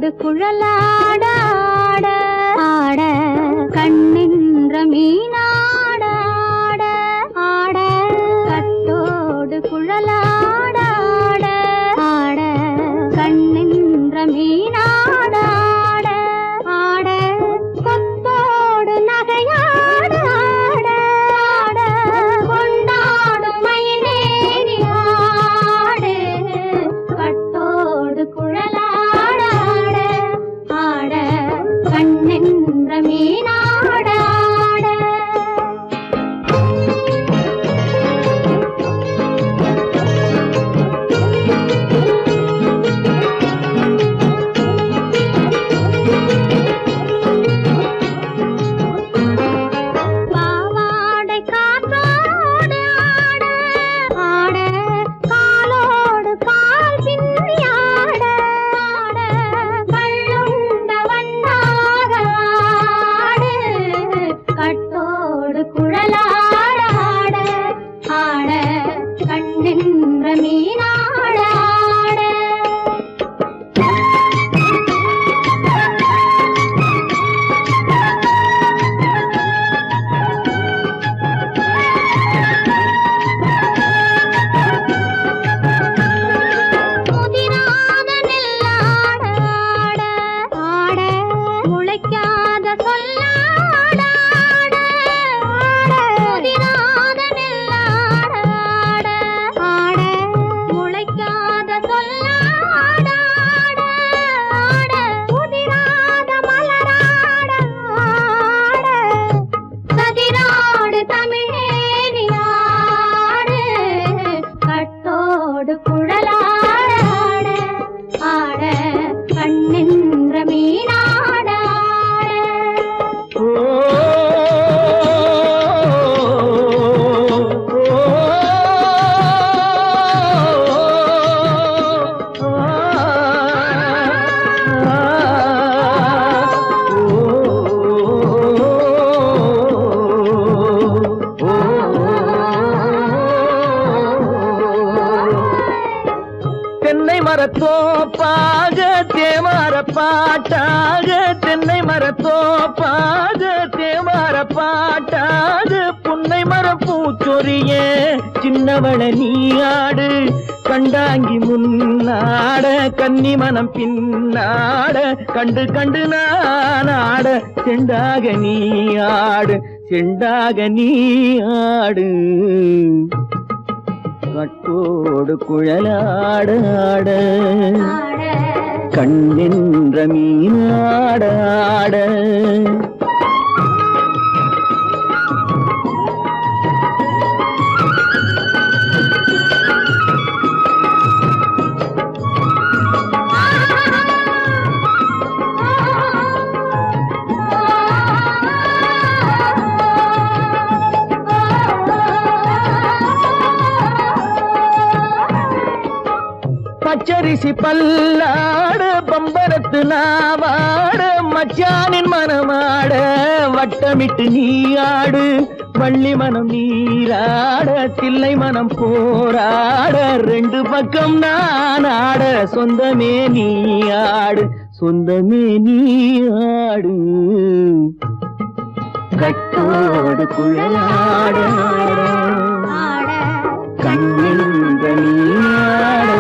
கட்டோடு குழலாட ஆட ஆட கண்ணின்ற மீனாட ஆட ஆட கட்டோடு குழலாட ஆட ஆட கண்ணின்ற மீனாட ஆட ஆட கொத்தோடு நகையாட ஆட ஆட கொண்டாடும் மயிலேறி ஆடு கட்டோடு குழலாட ஆட ஆட கண்ணென்ற மீனாட ஆட பாவாடை காற்றோடு ஆட ஆட காலோடு கால் பின்னி ஆட ஆட கள்ளுண்ட வண்ணாக ஆடு கட்டோடு குழலாட ஆட ஆட கண்ணென்ற மீனாட ஆட முதிராத நெல்லாட ஆட ஆட முளைக்காத சொல்லாட ஆட ஆட முதிராத நெல்லாட ஆட ஆட முளைக்காத சொல்லாட ஆட ஆட முதிராத மலராட ஆட கதிராடு தமிழேறி ஆடு கட்டோடு குழலாட ஆட ஆட கண்ணென்ற மீனாட ஆட தென்னை மரத்தோப்பாக தேமார பாட்டாக தென்னை மரத்தோப்பாக தேமார பாட்டாக புன்னை மரம் பூச்சொரிய சின்னவள நீயாடு கண்டாங்கி முன்னாட கன்னி மனம் பின்னாட கண்டு கண்டு நானாட செண்டாக நீயாடு செண்டாக நீயாடு கட்டோடு குழலாட ஆட ஆட கண்ணின்ற மீனாட ஆட பச்சரிசி பல்லாட பம்பரத்து நாவாட மச்சானின் மனமாட வட்டமிட்டு நீயாடு வள்ளி மனம் நீராட தில்லை மனம் போராட ரெண்டு பக்கம் நான் ஆட சொந்தமே நீயாடு சொந்தமே நீயாடு கட்டோடு குழலாட ஆட கண்ணின்ற நீயாட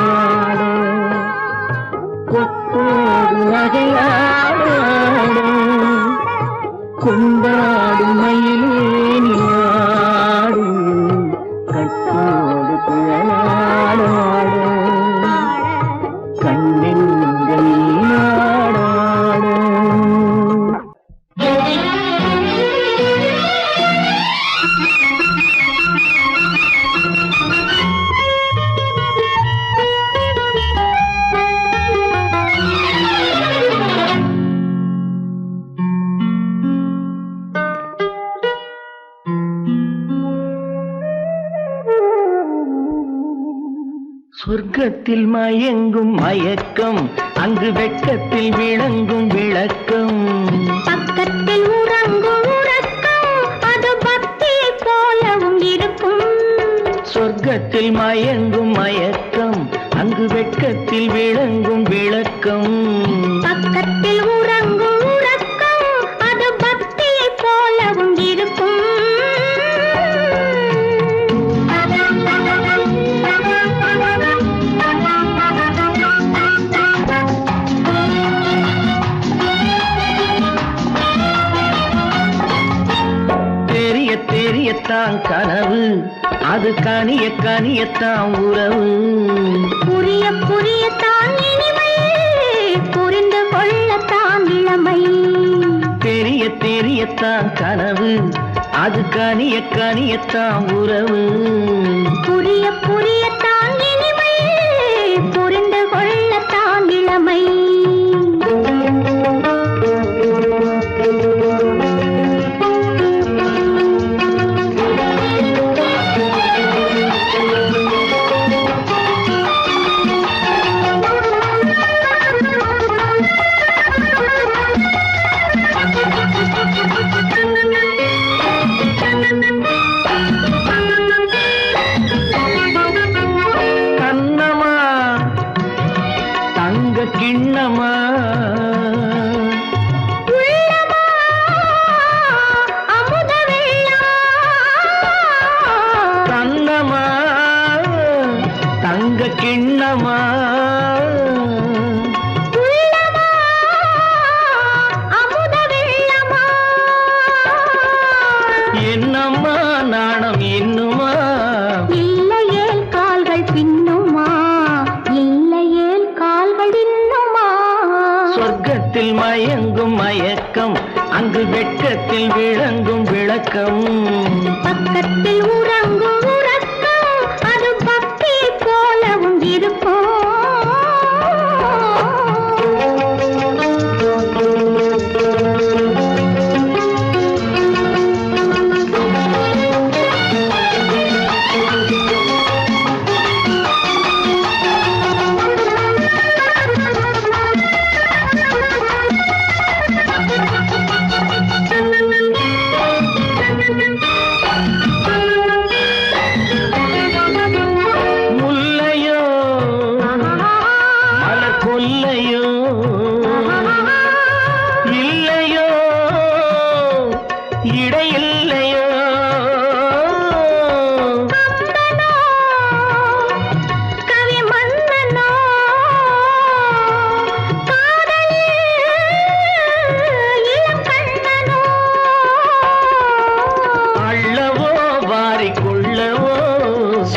கொத்தோடு நகையாட கொண்டாடு மயிலே நீயாடு கட்டோடு குழலாட கண்ணின்ற நீயாட சொர்க்கத்தில் மயங்கும் மயக்கம் அங்கு வெட்கத்தில் விளங்கும் விளக்கம் பக்கத்தில் உறங்கும் உறக்கம் அது பக்தியை போலவும் இருக்கும் சொர்க்கத்தில் மயங்கும் மயக்கம் அங்கு வெட்கத்தில் விளங்கும் விளக்கம் பக்கத்தில் கனியத்தான் கனவு, அது கனிய கனியத்தான் உறவு. புரிய புரியத்தான் இனிமை, புரிந்து கொள்ளத்தான் இளமை. தெரிய தெரியத்தான் கனவு, அது கனிய கனியத்தான் உறவு. புரிய புரியத்தான் இனிமை, புரிந்து கொள்ளத்தான் இளமை. கண்ணமா தங்க கிண்ணமா, உள்ளமா அமுத வெள்ளமா. கண்ணமா தங்க கிண்ணமா, உள்ளமா அமுத வெள்ளமா. என்னம்மா நாணம் இன்னுமா, இல்லையேல் கால்கள் பின்னுமா, இல்லையேல் கால்கள் இன்னுமா. சொர்க்கத்தில் மயங்கும் மயக்கம், அங்கு வெட்கத்தில் விளங்கும் விளக்கம். பக்கத்தில் உறங்கும் உறக்கம், அது பக்தி போலவும் இருக்கும். முல்லையோ மலர் கொல்லையோ, இல்லையோ இடையில்லையோ. கம்பனோ, கவி மன்னனோ, காதலில் இளம் கண்ணனோ. அள்ளவோ வாரிக்கொள்ளவோ,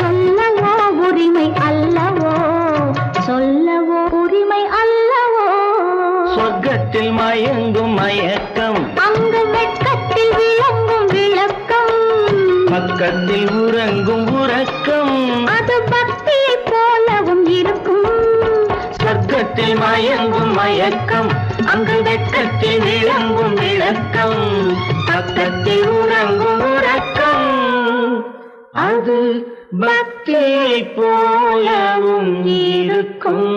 சொல்லவோ உரிமை அல்லவோ, சொல்லவோ உரிமை அல்லவோ. சொர்க்கத்தில் மயங்கும் மயக்கம், அங்கு வெட்கத்தில் விளங்கும் விளக்கம். பக்கத்தில் உறங்கும் உறக்கம். அது பக்தியை போலவும் இருக்கும். சொர்க்கத்தில் மயங்கும் மயக்கம், அங்கு வெட்கத்தில் விளங்கும் விளக்கம். பக்கத்தில் உறங்கும் உறக்கம், அது பக்தியை போலவும் இருக்கும்.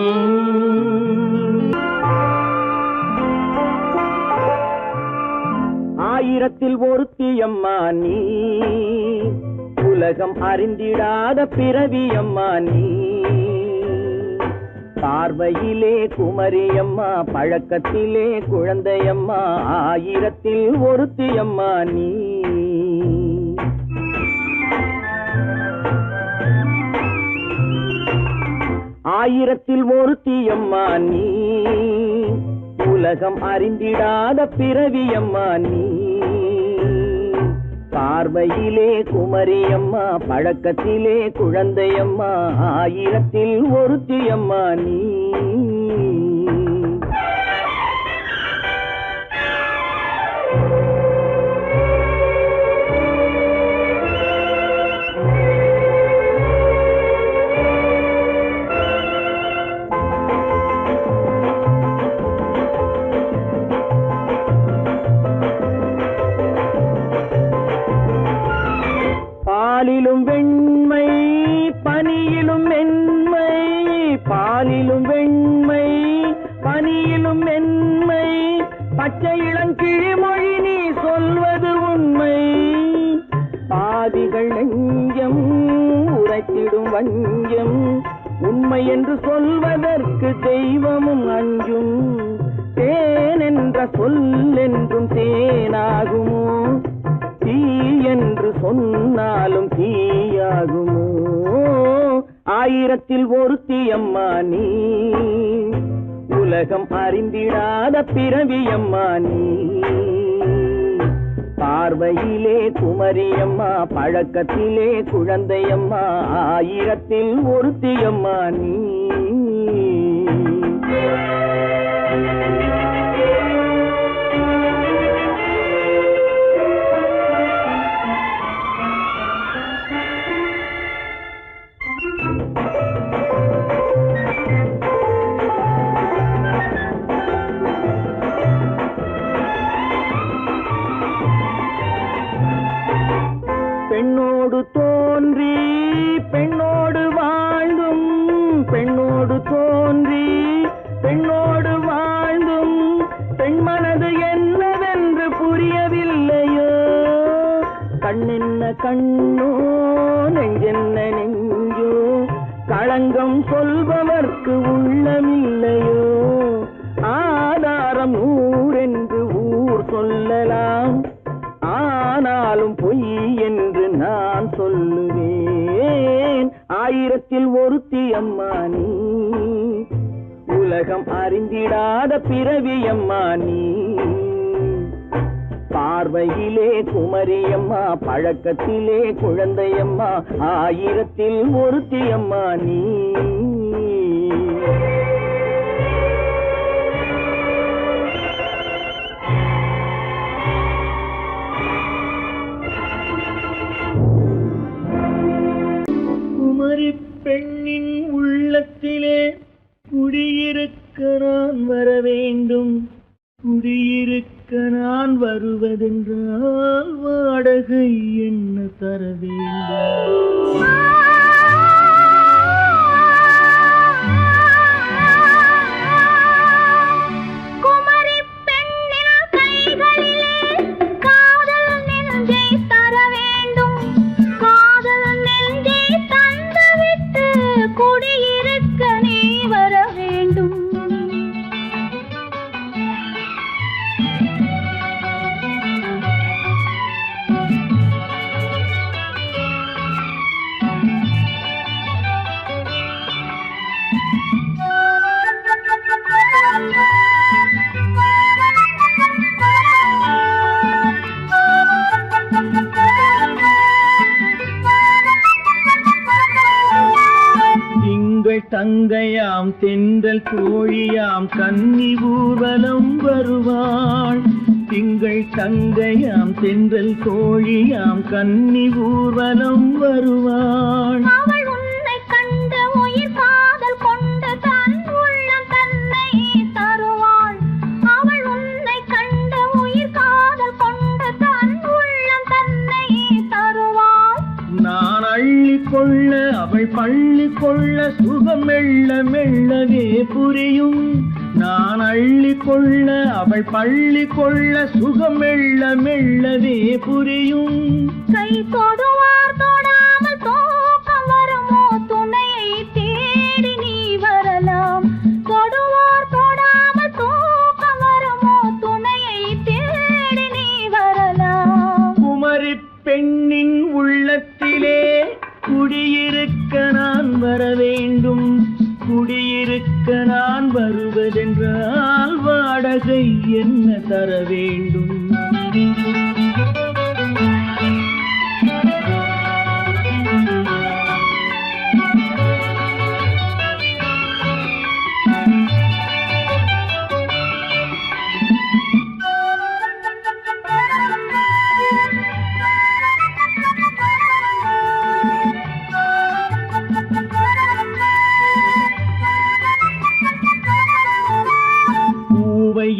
ஆயிரத்தில் ஒருத்தியம்மா நீ, உலகம் அறிந்திடாத பிறவியம்மா நீ. பார்வையிலே குமரியம்மா, பழக்கத்திலே குழந்தையம்மா. ஆயிரத்தில் ஒருத்தியம்மா நீ. ஆயிரத்தில் ஒருத்தியம்மா நீ, உலகம் அறிந்திடாத பிறவியம்மா நீ. பார்வையிலே குமரியம்மா, பழக்கத்திலே குழந்தையம்மா. ஆயிரத்தில் ஒருத்தியம்மா நீ. பாலிலும் வெண்மை பனியிலும் மென்மை, பாலிலும் வெண்மை பனியிலும் மென்மை. பச்சை இளங்கிழிமொழி நீ சொல்வது உண்மை. பாதிகள் நெஞ்சம் உரைத்திடும் வஞ்சம், உண்மை என்று சொல்வதற்கு தெய்வமும் அஞ்சும். தேன் என்ற சொல் என்றும் தேனாகுமோ, தீ என்று சொன்னாலும் தீயாகுமோ. ஆயிரத்தில் ஒருத்தியம்மா நீ, உலகம் அறிந்திடாத பிறவியம்மா நீ. பார்வையிலே குமரியம்மா, பழக்கத்திலே குழந்தையம்மா, ஆயிரத்தில் ஒருத்தியம்மா நீ. பெண்ணோடு தோன்றி பெண்ணோடு வாழ்ந்தும், பெண்ணோடு தோன்றி பெண்ணோடு வாழ்ந்தும், பெண்மனது என்னவென்று புரியவில்லையோ. கண்ணென்ன கண்ணோ, நெஞ்சென்ன நெஞ்சோ, களங்கம் சொல்பவர்க்கு உள்ளமில்லையோ. ஆதாரம் ஊரென்று ஊர் சொல்லலாம், ஆனாலும் பொய் என்று நான் சொல்லுவேன். ஆயிரத்தில் ஒருத்தி அம்மா நீ, உலகம் அறிந்திடாத பிறவியம்மா நீ. பார்வையிலே குமரியம்மா, பழக்கத்திலே குழந்தையம்மா, ஆயிரத்தில் ஒருத்தி அம்மா நீ. குமரி பெண்ணின் உள்ளத்திலே குடியிருக்க நான் வர வேண்டும். குடியிருக்க நான் வருவதென்றால் வாடகை என்ன தர வேண்டும்? தங்கையாம் தென்றல் தோழியாம் கன்னி ஊர்வலம் வருவாள். திங்கள் தங்கையாம் தென்றல் தோழியாம் கன்னி ஊர்வலம் வருவாள். அவள் உன்னை கண்ட உயிர் காதல் கொண்டு தன் உள்ளம் தன்னை தருவாள். அவள் உன்னை கண்ட உயிர் காதல் கொண்டு தன் உள்ளம் தன்னை தருவாள். நான் அள்ளிக்கொள்ள அவள் பள்ளி கொள்ள சுகம் மெல்ல மெல்லவே புரியும். நான் அள்ளிக்கொள்ள அவள் பள்ளி கொள்ள சுகம் மெல்ல மெல்லவே புரியும். கை தொடுவார் தொடாமல் தூக்கம் வருமோ, துணையை தேடி நீ வரலாம். தொடுவார் தொடாமல் தூக்கம் வருமோ, துணையை தேடி நீ வரலாம். குமரி பெண்ணின் உள்ளத்திலே குடியிருக்க நான் வர வேண்டும். குடியிருக்க நான் வருவதென்றால் வாடகை என்ன தர வேண்டும்?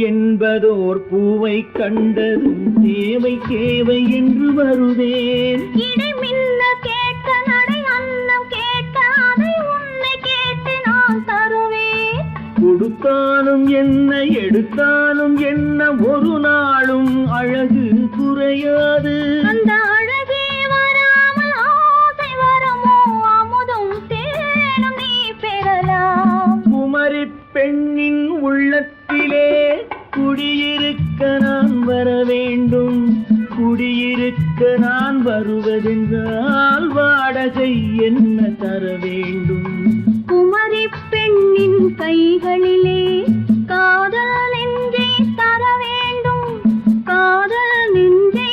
என்பதோர் பூவை கண்டதும் தேவை தேவை என்று வருவேன். இடை மின்ன கேட்க நடை அன்னம் கேட்க அதை உன்னை கேட்டு நான் தருவேன். கொடுத்தாலும் என்ன எடுத்தாலும் என்ன ஒரு நாளும் அழகு குறையாது. அந்த அழகே வராமல் ஆசை வருமோ, அமுதும் தேனும் நீ பெறலாம். குமரி பெண்ணின் உள்ளத்திலே குடியிருக்க நான் வர வேண்டும். குடியிருக்க நான் வருவதென்றால் வாடகை என்ன தர வேண்டும்? குமரி பெண்ணின் கைகளிலே காதல் நெஞ்சை தர வேண்டும். காதல் நெஞ்சை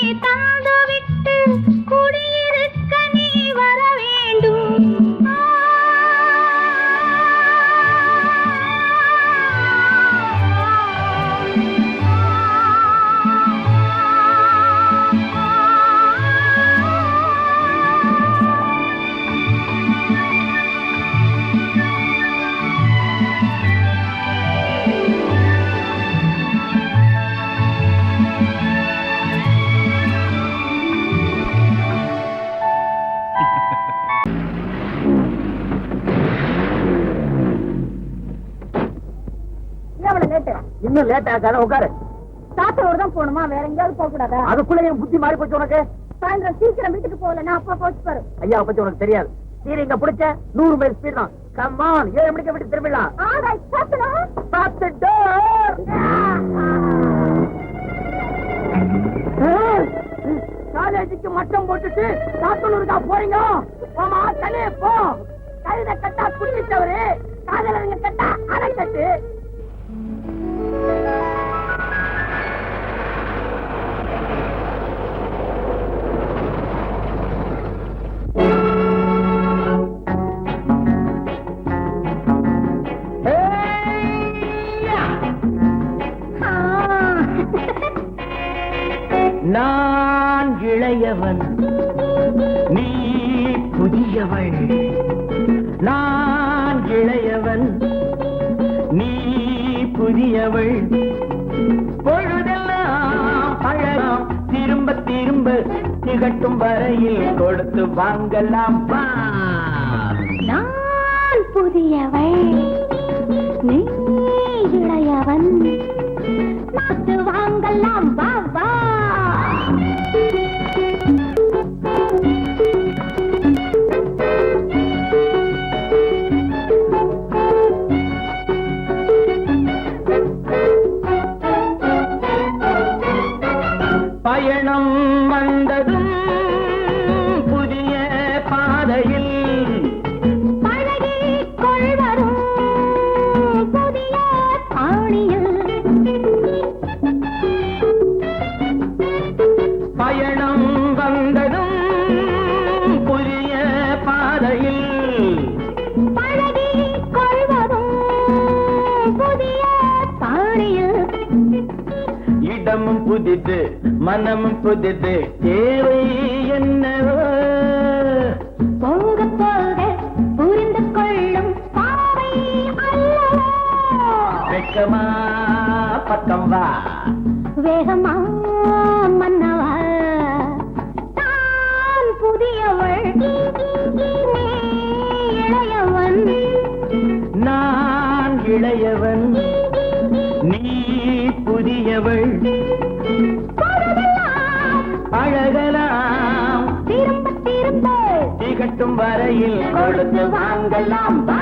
லேட்டு. இன்னும் லேட் ஆகாத உட்காரு. சாத்தோடு தான் போகணுமா, வேற எங்கேயாவது போக கூடாதா? அதுக்குள்ள என் புத்தி மாறி போச்சு உனக்கு. சாயந்தரம் சீக்கிரம் வீட்டுக்கு போகல, நான் அப்பா போச்சு பாரு. ஐயா பத்தி உனக்கு தெரியாது. இங்க பிடிச்ச 100 மைல் ஸ்பீட் தான். கம்மான் 7 மணிக்கு வீட்டுக்கு திரும்பிடலாம். காலேஜுக்கு மட்டம் போட்டுட்டு சாத்தனூருக்கா போறீங்க? போமா தலே போ. கழுத கட்டா குடிச்சவரு, காதலங்க கட்டா அரை கட்டு. நான் இளையவன், நீ புதியவள். நான் இளையவன், நீ புதியவள். பொழுதெல்லாம் பழகம் திரும்ப திரும்ப திகட்டும் வரையில் கொடுத்து வாங்கலாம். நான் புதியவள், நீ இளையவன், கொடுத்து வாங்கலாம். வா வா. பயணம் வந்ததும் புதிய பாதையில் பழகிக் கொள்வதும் புதிய பாணியில். பயணம் வந்ததும் புதிய பாதையில் பழகிக் கொள்வதும் புதிய பாணியில். இடமும் புதிது, மனமும் புதிது, தேவை என்னவோ போக போக புரிந்து கொள்ளும் பாவை அல்லவோ. வெக்கமா பக்கம் வா, வேகமா மன்னவா. நான் புதியவள், நீ இளையவன். நான் இளையவன், நீ புதியவள். பழகலாம் திரும்ப திரும்ப திகட்டும் வரையில் கொடுத்து வாங்கலாம். வா.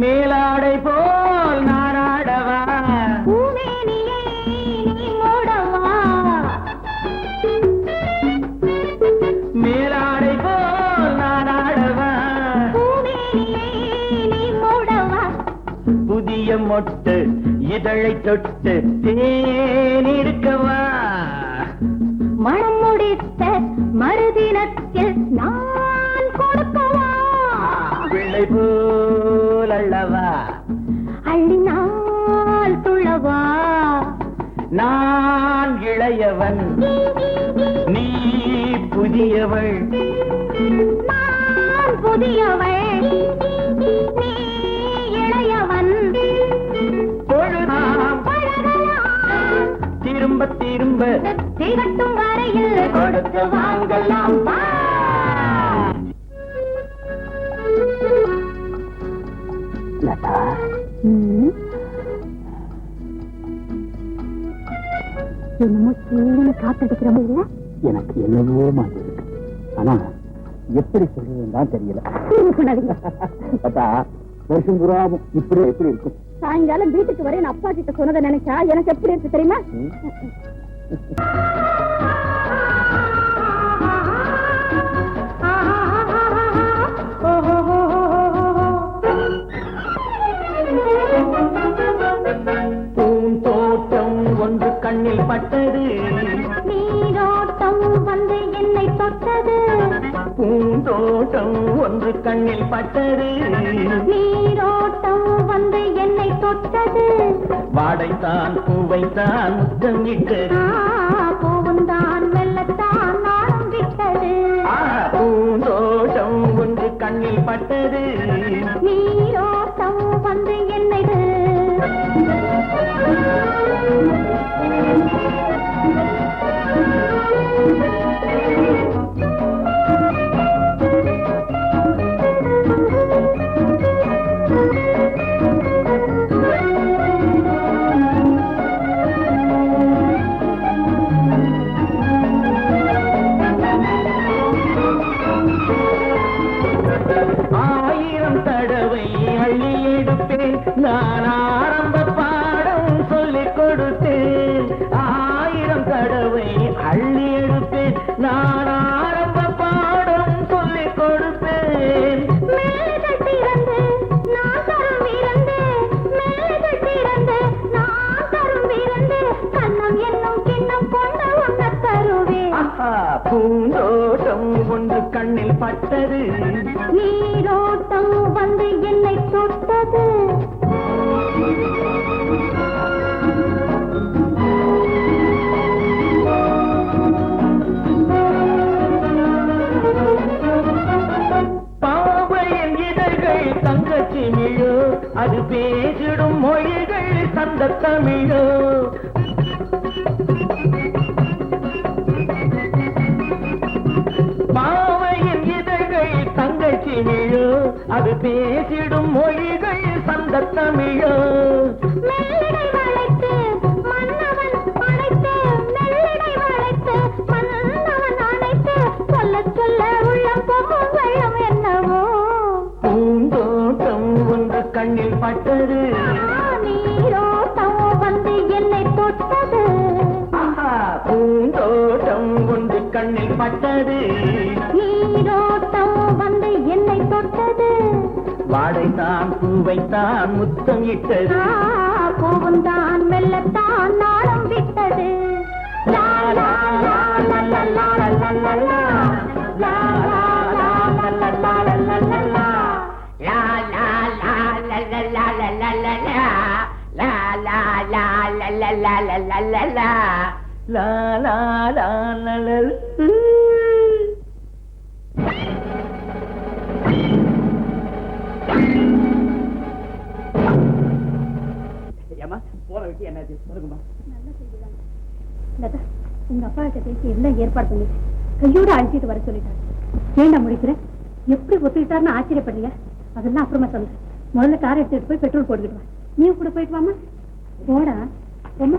மேலாடை போல் நாராடவா, பூமேனியை நீ மூடவா. மேலாடை போல் நாராடவா, பூமேனியை நீ மூடவா. புதிய மொட்டு இதழை தொட்டு தேனிருக்கவா. மனம் முடித்த மறுதினத்தில் நான் கொடுக்கவா. பிள்ளை போல் அல்லவா, அள்ளினால் துள்ளவா. நான் இளையவன், நீ புதியவள். நான் புதியவள், நீ இளையவன். பொழுதாம் பழகலாம் திரும்ப திரும்ப திகட்டும் வரையில் கொடுத்து வாங்கலாம். வா. லதா, என்னமோ சின்ன காத்தடிக்கிற மாதிரி இல்ல? எனக்கு என்னவோ மாதிரி இருக்கு. ஆனா எப்படி சொல்றதுன்னு தான் தெரியல. லதா, வருஷம் புறாவும் இப்படி எப்படி இருக்கும்? சாயங்காலம் வீட்டுக்கு வரை நான் அப்பா கிட்ட சொன்னதை நினைச்சா எனக்கு எப்படி இருக்கு தெரியுமா? பூந்தோட்டம் ஒன்று கண்ணில் பட்டது, நீரோட்டம் வந்து என்னை தொட்டது. பூந்தோட்டம் ஒன்று கண்ணில் பட்டது, நீரோட்டம் வந்து என்னை தொட்டது. வாடைத்தான் பூவைத்தான் முத்தமிட்டு பூவை பட்டது நீரோட்டம் வந்து என்னை ஆயிரம் தடவை அள்ளி எடுப்பேன் நான் ஆரம்ப பாடம் சொல்லிக் கொடுத்தேன் ஆயிரம் தடவை அள்ளி எடுப்பேன் நான் ஆரம்ப பாடம் சொல்லிக் கொடுப்பேன் மேலைகள் திறந்து நான் தரும் விருந்து மேலைகள் திறந்து நான் தரும் விருந்து கண்ணம் என்னும் கிண்ணம் கொண்டு உண்ண தருவேன் பூந்தோட்டம் ஒன்று கண்ணில் பட்டது நீரோட்டம் வந்து என்னை தொட்டது பாவையின் இதழ்கள் தங்கச்சி மிழோ அது பேசிடும் மொழிகள் சந்த தமிழோ பாவையின் இதழ்கள் தங்கச்சி மிழோ அது பேசிடும் மொழிகள் சந்த தமிழோ மெல்லிடை வளைத்து மன்னவன் அணைத்து மெல்லிடை வளைத்து மன்னவன் அணைத்து சொல்ல சொல்ல உள்ளம் பொங்கும் வெள்ளம் என்னவோ பூந்தோட்டம் ஒன்று கண்ணில் பட்டது நீரோட்டம் வந்து என்னை தொட்டது பூந்தோட்டம் ஒன்று கண்ணில் பட்டது நீரோட்டம் வந்து என்னை தொட்டது வாடைத்தான் பூவைத்தான் முத்தம் இட்டது பூவுந்தான் மெல்லத்தான் நாளம் விட்டது லா லா லா லா லா லா லா லா லா லா லா லா லா லா லா லா லா லா போற வச்சு என்னாச்சு சொல்லுங்கம்மா. உங்க அப்பா கிட்ட பேசி எல்லாம் ஏற்பாடு பண்ணிட்டு கையோட அழைச்சிட்டு வர சொல்லிட்டாரு. ஏண்டா முடிக்கிறேன் எப்படி ஒத்துக்கிட்டாருன்னு ஆச்சரியப்படுறீங்க. அதெல்லாம் அப்புறமா சொல்றேன். முதல்ல கார் எடுத்துட்டு போய் பெட்ரோல் போட்டுக்கிட்டு வா. நீ கூட போயிட்டு வாமா. போடா ரொம்ப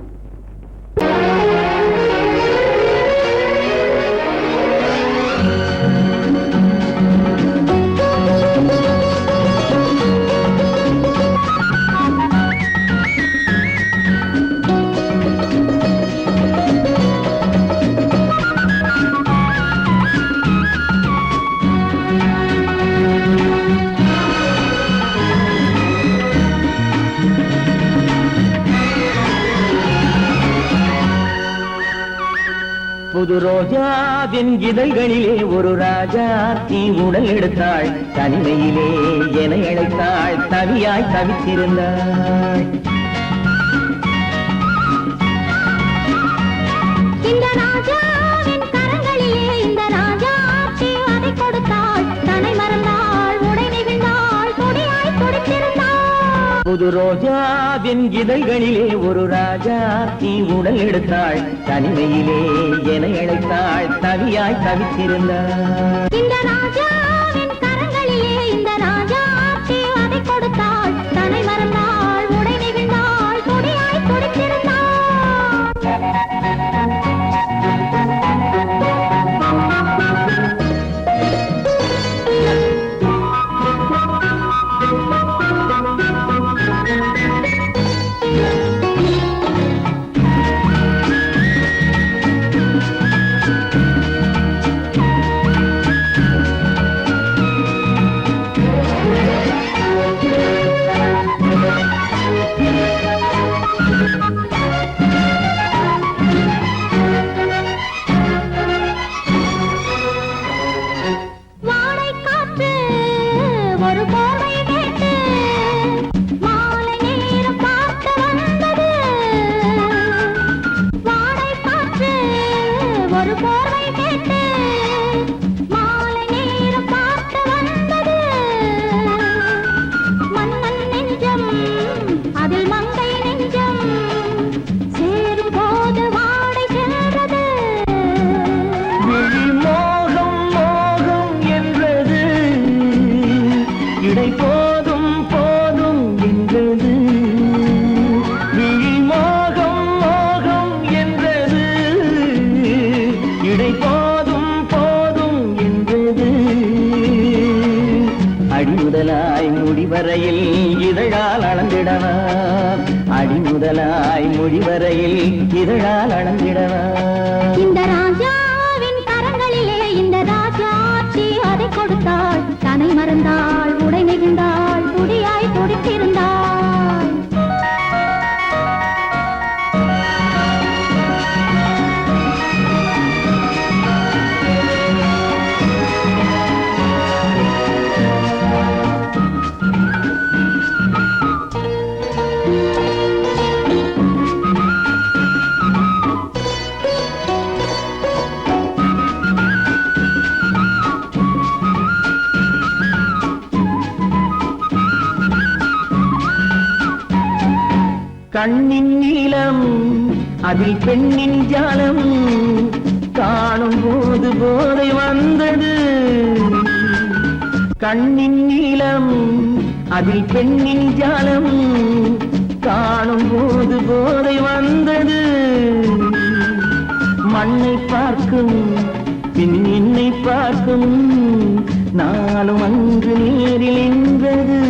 புது ரோஜாவின் இதழ்களிலே ஒரு ராஜா தீ உடல் எடுத்தாள் தனிமையிலே என அழைத்தாள் தவியாய் தவித்திருந்தாள். இந்த ராஜாவின் கரங்களிலே இந்த ராஜா அதை கொடுத்தாள் தன்னை மறந்தாள் உடை நெகிழ்ந்தாள் கொடியாய் கொடுத்திருந்தாள். புது ரோஜாவின் இதழ்களிலே ஒரு ராஜா தீ உடல் எடுத்தாள் தனிமையிலே என அழைத்தாள் தவியாய் தவித்திருந்தாள். இந்த ராஜாவின் கரங்களிலே இந்த ராஜா அதை கொடுத்தாள் தன்னை மறந்தாள் உடை நெகிழ்ந்தாள் கொடியாய் கொடுத்திருந்தாள். ஒரு போர்வை கேட்டு மாலை நேரம் பார்த்து வந்தது இடை போதும் போதும் என்றது அடிமுதலாய் முடிவரையில் இதழால் அளந்திடவா அடிமுதலாய் முடிவரையில் இதழால் அளந்திடவா இந்த ராஜாவின் கரங்களிலே இந்த ராஜாச்சி அதை கொடுத்தாள் தன்னை மறந்தாள் உடை நெகிழ்ந்தாள் துடியாய் துடித்திருந்தாள் கண்ணின் நீளம் அதில் பெண்ணின் ஜாலம் காணும் போது போதை வந்தது கண்ணின் நீளம் அதில் பெண்ணின் ஜாலம் காணும் போது போதை வந்தது மண்ணை பார்க்கும் பின் என்னை பார்க்கும் நாளும் அங்கு நேரில் என்றது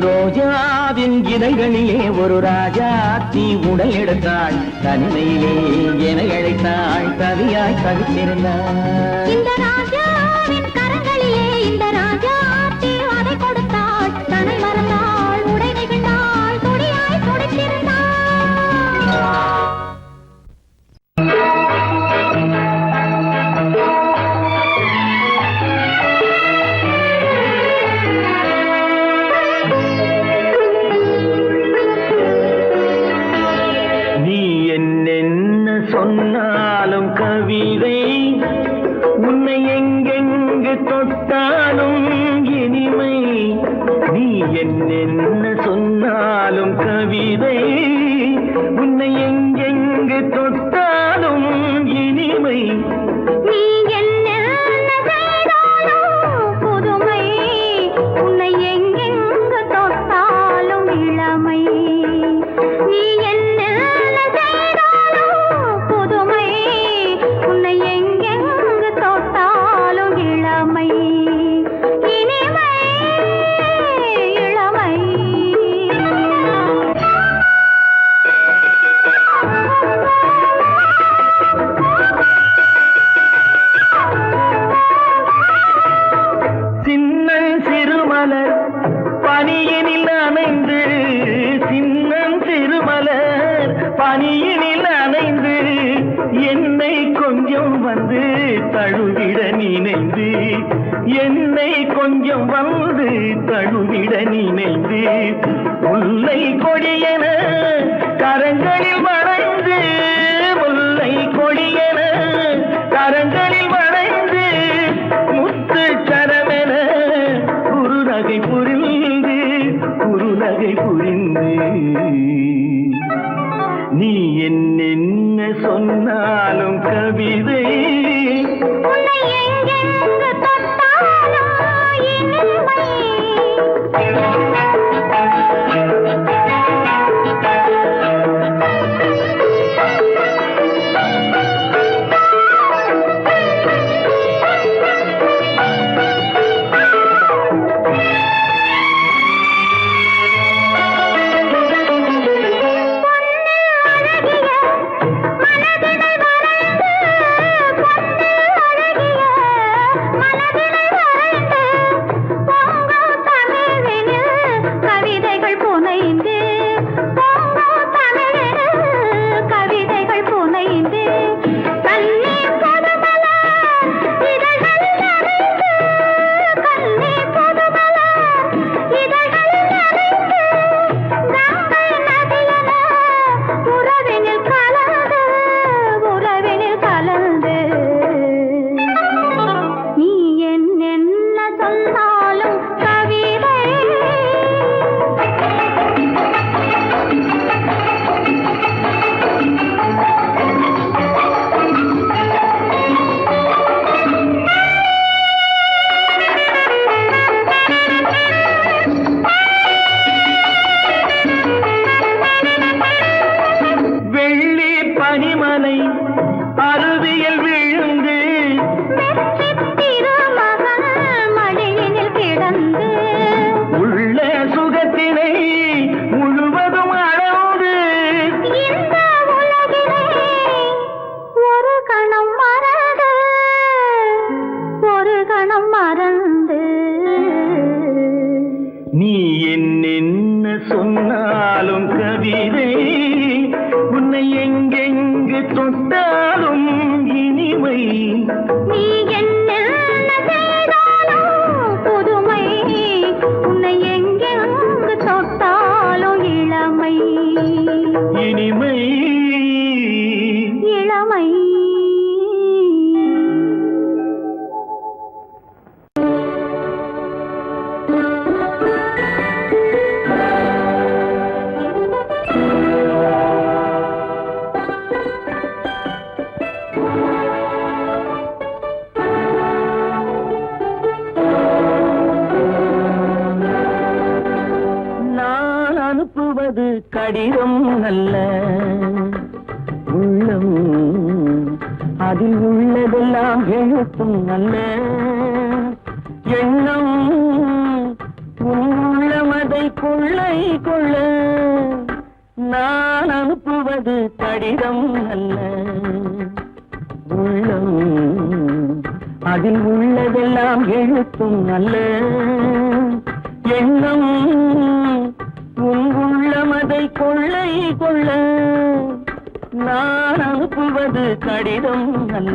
ரோஜாவின் இதழ்களிலே ஒரு ராஜாத்தி உடல் எடுத்தாள் தனிமையிலே என அழைத்தாள் கவியாய் கவித்திருந்தாள் இந்த ராஜாவின் கரங்களிலே இந்த ராஜாத்தி அதை கொடுத்தாள் தன்னை மறந்தாள் உடை நெகிழ்ந்தாள் துடியாய் துடித்திருந்தாள் சொன்னாலும் கவிதை உன்னை எங்கெங்கு தொட்டாலும் இனிமை நீ என்ன சொன்னாலும் கவிதை உன்னை எங்கெங்கு தொட்டாலும் இனிமை நீ என்ன செய்தாலும் புதுமை உன்னை எங்கெங்கு தொட்டாலும் இளமை நீ என்ன பனியினில் அணைந்து என்னை கொஞ்சம் வந்து தழுவிட நினைந்து என்னை கொஞ்சம் வந்து தழுவிட நினைந்து முல்லை கொடியென கரங்களில் வளைந்து முல்லை கொடியென கரங்களில் வளைந்து முத்து சரமென குறுநகை புரிந்து நீ என்ன சொன்னாலும் கவிதை உன்னை எங்கெங்கு தொட்டாலும் இனிமை சொன்னாலும் கவிதை உன்னை எங்கெங்கு தொட்டாலும் இனிமை நீ என்ன செய்தாலும் புதுமை உன்னை எங்கெங்கு தொட்டாலும் இளமை இனிமை இளமை நான் அனுப்புவது கடிதம் அல்ல உள்ளம் அதில் உள்ளதெல்லாம் எழுத்தும் அல்ல எண்ணம் உன் உள்ளமதை கொள்ளை கொள்ள நான் அனுப்புவது கடிதம் அல்ல உள்ளம் அதில் உள்ளதெல்லாம் எழுத்தும் அல்ல எண்ணம் உன் உள்ளமதை கொள்ளை கொள்ள நான் அனுப்புவது கடிதம் அல்ல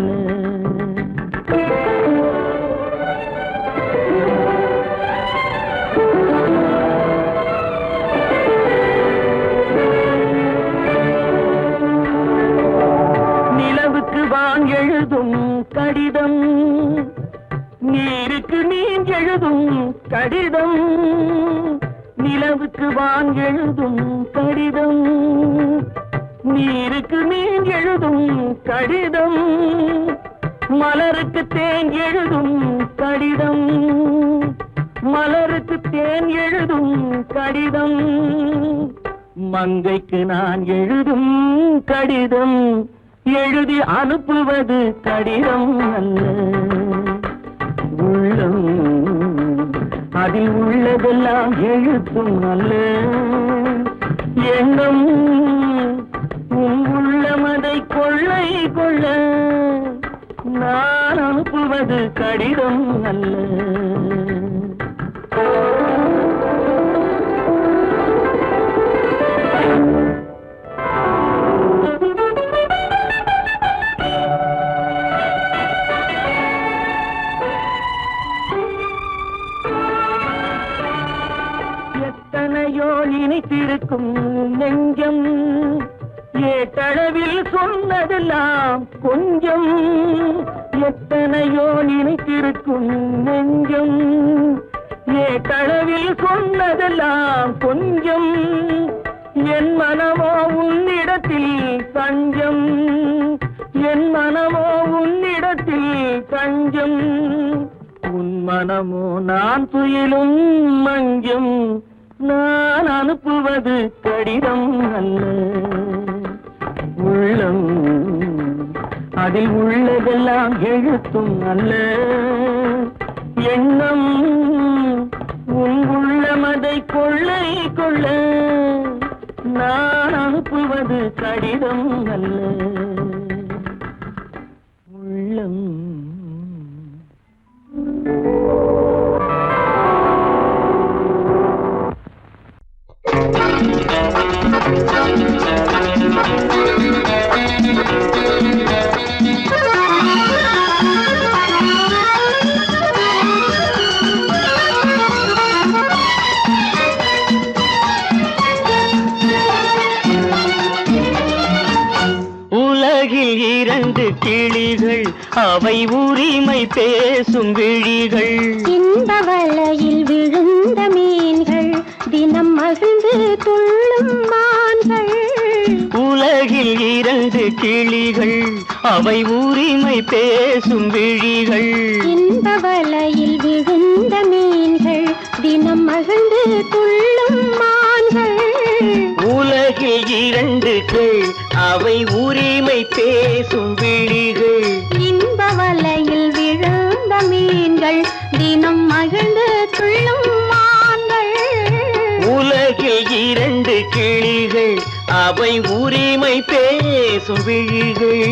நிலவுக்கு வான் எழுதும் கடிதம் நீருக்கு நீர் எழுதும் கடிதம் நிலவுக்கு வான் எழுதும் கடிதம் நீருக்கு நீர் எழுதும் கடிதம் மலருக்கு தேன் எழுதும் கடிதம் மலருக்கு தேன் எழுதும் கடிதம் மங்கைக்கு நான் எழுதும் கடிதம் எழுதி அனுப்புவது கடிதம் அல்ல உள்ளம் அதில் உள்ளதெல்லாம் எழுத்தும் அல்ல எண்ணம் உன் உள்ளமதை கொள்ளை கொள்ள நான் அனுப்புவது கடிதம் அல்ல எத்தனையோ நினைத்திருக்கும் நெஞ்சம் ஏட்டளவில் சொன்னதெல்லாம் கொஞ்சம் எத்தனையோ நினைத்திருக்கும் நெஞ்சம் ஏட்டளவில் சொன்னதெல்லாம் கொஞ்சம் என் மனமோ உன்னிடத்தில் தஞ்சம் என் மனமோ உன்னிடத்தில் தஞ்சம் உன் மனமோ நான் துயிலும் மஞ்சம் நான் அனுப்புவது கடிதம் அல்ல உள்ளம் அதில் உள்ளதெல்லாம் எழுத்தும் அல்ல எண்ணம் உன் உள்ளமதை கொள்ளை கொள்ள நான் அனுப்புவது கடிதம் அல்ல உள்ளம் உலகில் இரண்டு கிளிகள் அவை உரிமை பேசும் விழிகள் இந்த வலையில் விழுந்த மீன்கள் தினம் மகிழ்ந்து துள்ளும் மான்கள் உலகில் இரண்டு கிளிகள் அவை உரிமை பேசும் விழிகள் இந்த வலையில் விழுந்த மீன்கள் தினம் மகிழ்ந்து துள்ளும் மான்கள் உலகில் இரண்டு கிள் அவை உரிமை பேசும் விழிகள் இந்த வலையில் விழுந்த மீன்கள் தினம் மகிழ்ந்து துள்ளும் மான்கள் உலகில் இரண்டு கிளிகள் அவை உரிமை பேசும் விழிகள்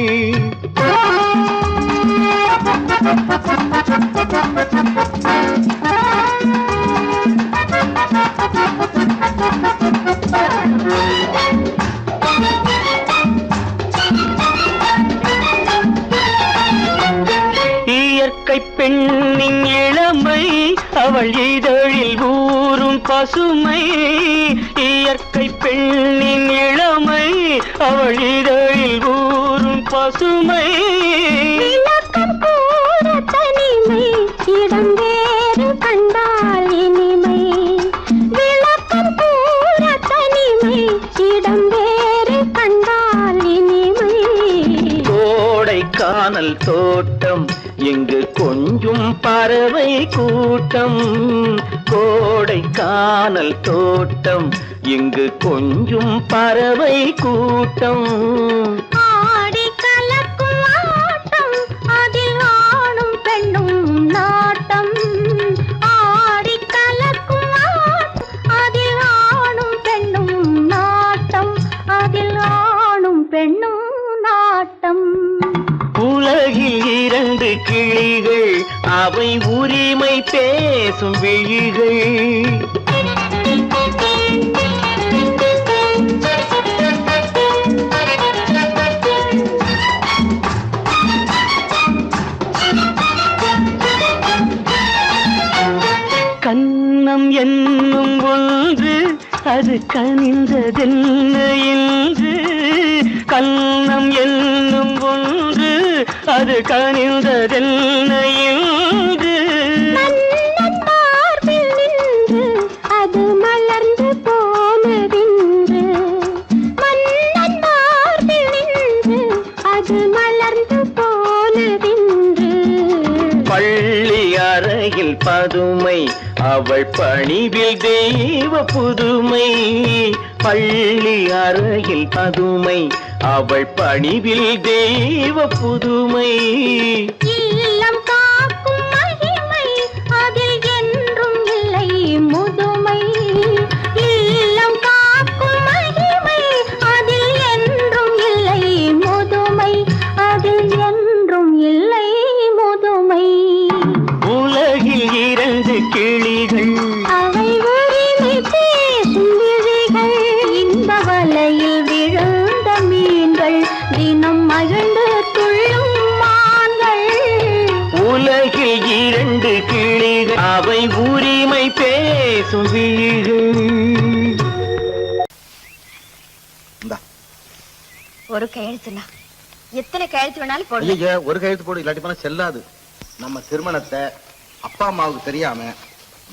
பெண்ணின் இளமை அவள் இதழில் ஊறும் பசுமை இயற்கை பெண்ணின் இளமை அவள் இதழில் ஊறும் பசுமை விளக்கம் கூற தனிமை இடம் வேறு கண்டால் இனிமை விளக்கம் கூற தனிமை இடம் வேறு கண்டால் இனிமை கோடைக்கானல் தோட்டம் இங்கு கொஞ்சும் பறவை கூட்டம் கோடைக்கானல் தோட்டம் இங்கு கொஞ்சும் பறவை கூட்டம் ஆடி கலக்கும் ஆட்டம் அதில் ஆணும் பெண்ணும் நாட்டம் ஆடி கலக்கும் ஆட்டம் அதில் ஆணும் பெண்ணும் நாட்டம் அதில் ஆணும் பெண்ணும் நாட்டம் உலகில் இரண்டு கிளிகள் அவை உரிமை பேசும் விழிகள் கன்னம் என்னும் ஒன்று அது கனிந்ததென்ன என்று கன்னம் என்னும் ஒன்று அது கனிந்ததென்ன என்று மன்னன் மார்பில் நின்று அது மலர்ந்து போனதென்று மன்னன் மார்பில் நின்று அது மலர்ந்து போனதென்று பள்ளி அறையில் பதுமை அவள் பணிவில் தெய்வ புதுமை பள்ளி அறையில் பதுமை அவள் பணிவில் தெய்வ புதுமை இல்லம் காக்கும் மகிமை அதில் என்றும் இல்லை முதுமை இல்லம் காக்கும் மகிமை அதில் என்றும் இல்லை முதுமை அதில் என்றும் இல்லை முதுமை உலகில் இரண்டு கிளிகள் அவை உரிமை பேசும் விழிகள் இந்த வலையில் விழுந்த மீன்கள் தினம் மகிழ்ந்து துள்ளும் மான்கள் உலகில் இரண்டு கிளிகள் அவை உரிமை பேசும் விழிகள் ஒரு கையெழுத்துனா எத்தனை கையெழுத்து வேணாலும் போடுங்க. ஐயா ஒரு கையெழுத்து போடு, இல்லாட்டி போனா செல்லாது. நம்ம திருமணத்தை அப்பா அம்மாவுக்கு தெரியாம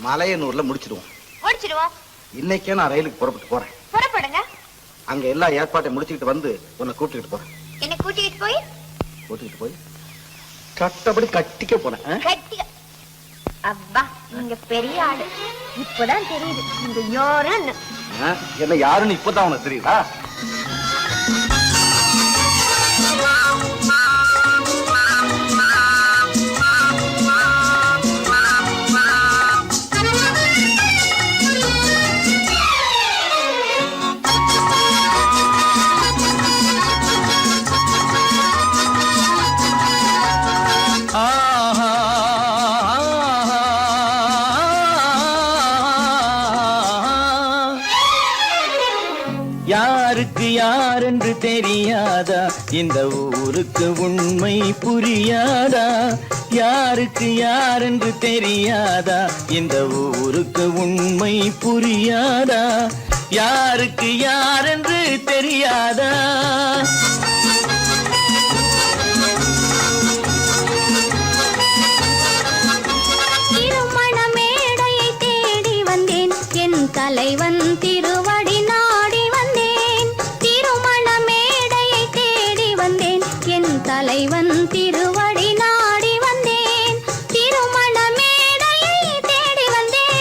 மலையனூர்ல முடிச்சிடுவோம். முடிச்சிடுவோம். இன்னைக்கே நான் ரயிலுக்கு புறப்பட்டு போறேன். புறப்படுங்க. அங்க எல்லா ஏற்பாட்டையும் முடிச்சுக்கிட்டு வந்து உன்னை கூட்டிட்டு போறேன். என்ன கூட்டிட்டு போய் கட்டப்படி கட்டிக்க போறேன். கட்டி. அப்பா நீங்க பெரிய ஆளு. இப்பதான் தெரியுது நீங்க யாருன்னு. என்ன யாருன்னு இப்பதான் உனக்கு தெரியுதா? யாருக்கு யாரென்று தெரியாதா, இந்த ஊருக்கு உண்மை புரியாதா? யாருக்கு யாரென்று தெரியாதா, இந்த ஊருக்கு உண்மை புரியாதா? யாருக்கு யாரென்று தெரியாதா? திருமண மேடையை தேடி வந்தேன், என் தலைவன் திருவடி நாடி வந்தேன். திருமண மேடையை தேடி வந்தேன், என் தலைவன் திருவடி நாடி வந்தேன். திருமண மேடையை தேடி வந்தேன்.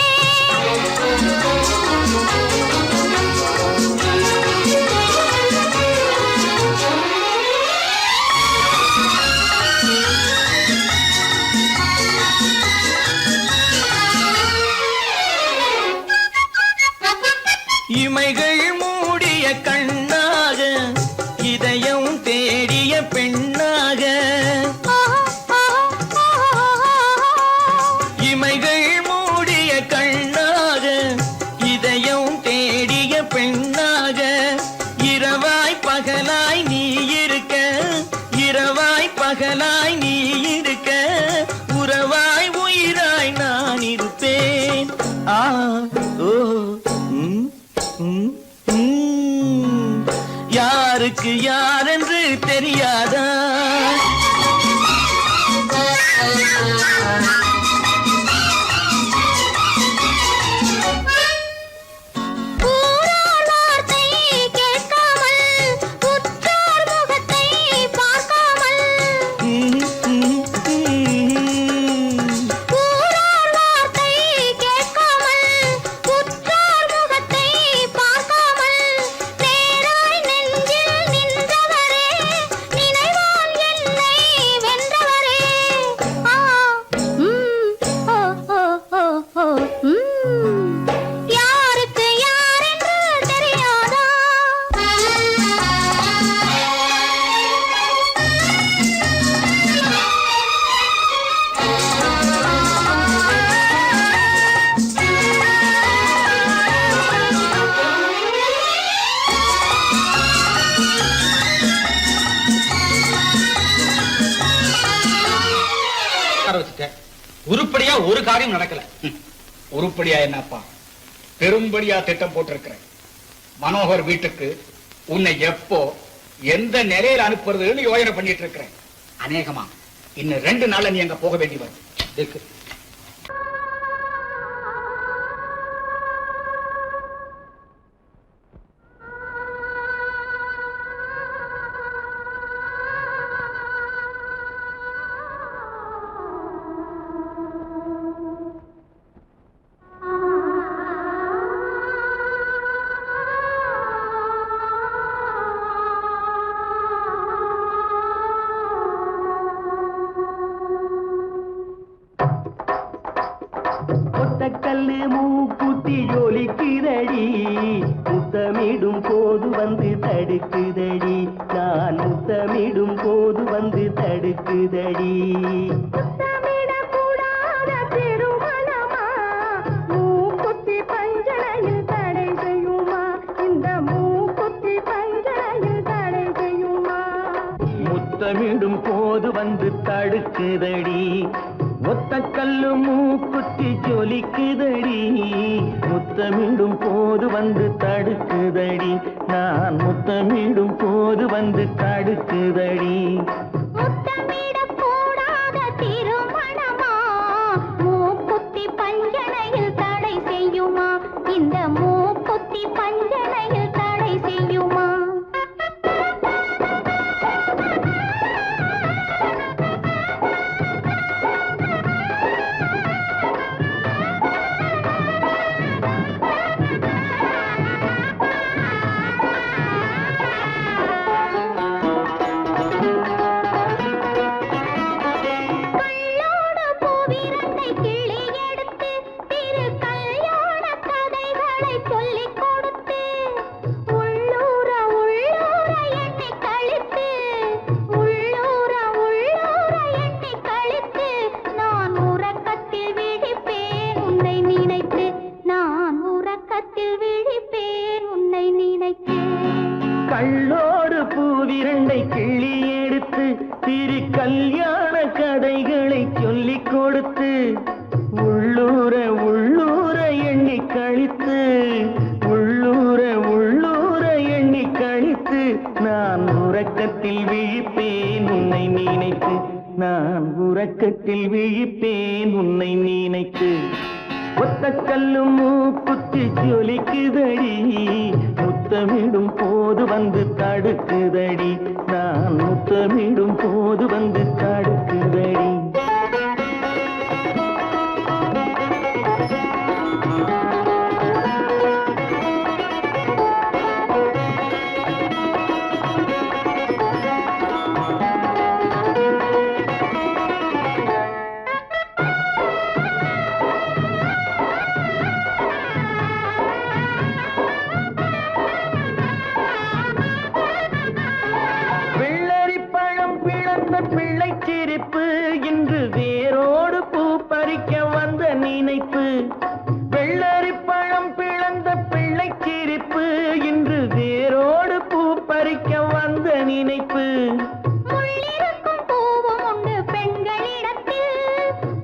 வச்சுட்டேன். உருப்படியா ஒரு காரியம் நடக்கல. உருப்படியா என்னப்பா? பெரும்படியா திட்டம் போட்டிருக்கிறேன். மனோகர் வீட்டுக்கு உன்னை எப்போ எந்த நிலையில அனுப்புறதுன்னு யோசனை பண்ணிட்டு இருக்கிறேன். அநேகமா இன்னும் 2 நாள்ல நீ அங்க போக வேண்டி வரும். இருக்கு. கல்லு மூக்குத்தி ஜொலிக்குதடி, முத்தமிடும் போது வந்து தடுக்குதடி, நான் முத்தமிடும் போது வந்து தடுக்குதடி. முத்தமிடக்கூடாத திருமணமா, மூக்குத்தி பஞ்சனையில் தடை செய்யுமா, இந்த மூக்குத்தி பஞ்சனையில் தடை செய்யுமா. முத்தமிடும் போது வந்து தடுக்குதடி, ஒத்த கல்லு மூக்குத்தி ஜொலிக்குதடி, முத்தமிடும் போது வந்து தடுக்குதடி, நான் முத்தமிடும் போது வந்து தடுக்குதடி. முத்தமிடக்கூடாத திருமணமா, மூக்குத்தி பஞ்சனையில் தடை செய்யுமா, இந்த மூக்குத்தி பஞ்சனையில் தடை செய்யுமா. கள்ளோடு பூவிரண்டை கிள்ளி எடுத்து திரு கல்யாண கதைகளை சொல்லிக் கொடுத்து, உள்ளூர உள்ளூர எண்ணி கழித்து, உள்ளூர உள்ளூர எண்ணி கழித்து, நான் உறக்கத்தில் விழிப்பேன் உன்னை நினைத்து, நான் உறக்கத்தில் விழிப்பேன் உன்னை நினைத்து. ஒத்த கல்லும் மூக்குத்தி ஜொலிக்குதடி, முத்தமிடும் போது வந்து தடுக்குதடி, நான் முத்தமிடும் போது வந்து தடுக்குதடி. பிள்ளை சிரிப்பு இன்று வேரோடு பூ பறிக்க வந்த நினைப்பு, வெள்ளரி பழம் பிளந்த பிள்ளை சிரிப்பு இன்று வேரோடு பூ பறிக்க வந்த நினைப்பு. முள்ளிருக்கும் பூவும் உண்டு பெண்களிடத்தில்,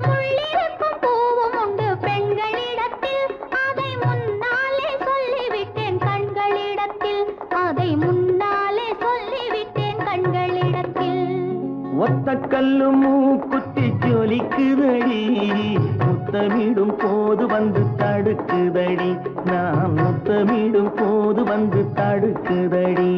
முள்ளிருக்கும் பூவும் உண்டு பெண்களிடத்தில், அதை முன்னாலே சொல்லிவிட்டேன் கண்களிடத்தில், அதை முன்னாலே சொல்லிவிட்டேன் கண்களிடத்தில். ஒத்த கல்லு மூக்குத்தி ஜொலிக்குதடி, முத்தமிடும் போது வந்து தடுக்குதடி, நான் முத்தமிடும் போது வந்து தடுக்குதடி.